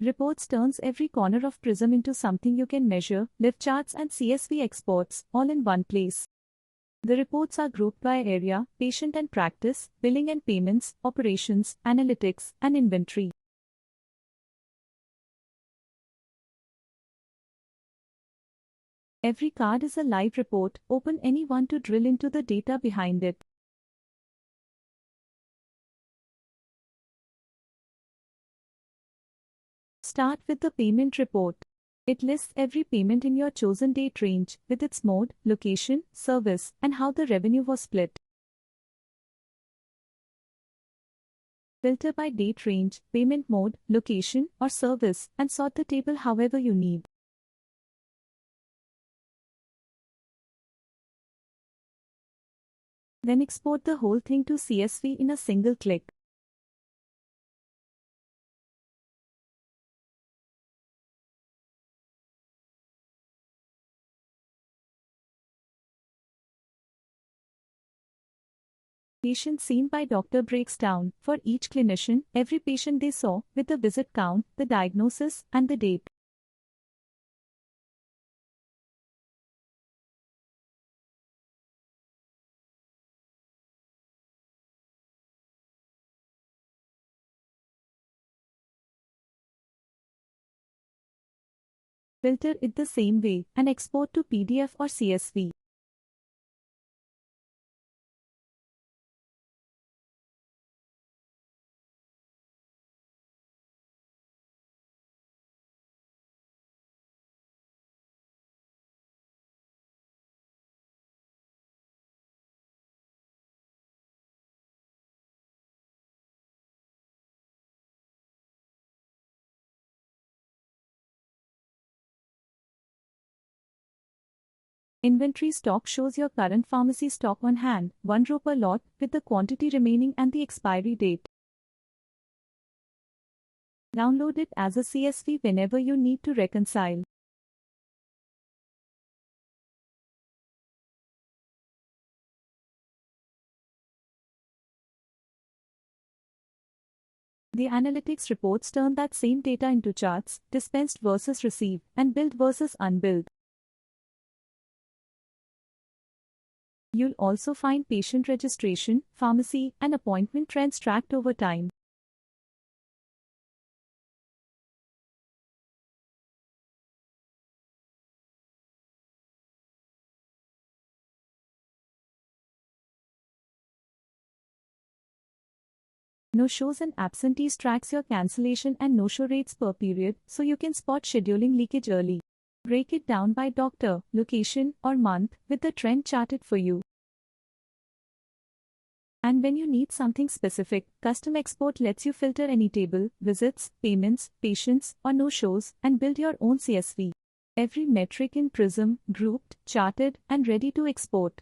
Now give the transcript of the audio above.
Reports turns every corner of Prism into something you can measure, live charts and CSV exports, all in one place. The reports are grouped by area, patient and practice, billing and payments, operations, analytics, and inventory. Every card is a live report, open any one to drill into the data behind it. Start with the payment report. It lists every payment in your chosen date range, with its mode, location, service, and how the revenue was split. Filter by date range, payment mode, location, or service, and sort the table however you need. Then export the whole thing to CSV in a single click. Patient seen by doctor breaks down, for each clinician, every patient they saw, with the visit count, the diagnosis, and the date. Filter it the same way, and export to PDF or CSV. Inventory stock shows your current pharmacy stock on hand, 1 row per lot, with the quantity remaining and the expiry date. Download it as a CSV whenever you need to reconcile. The analytics reports turn that same data into charts, dispensed versus received, and billed versus unbilled. You'll also find patient registration, pharmacy, and appointment trends tracked over time. No-shows and absentees tracks your cancellation and no-show rates per period, so you can spot scheduling leakage early. Break it down by doctor, location, or month, with the trend charted for you. And when you need something specific, Custom Export lets you filter any table, visits, payments, patients, or no-shows, and build your own CSV. Every metric in Prism, grouped, charted, and ready to export.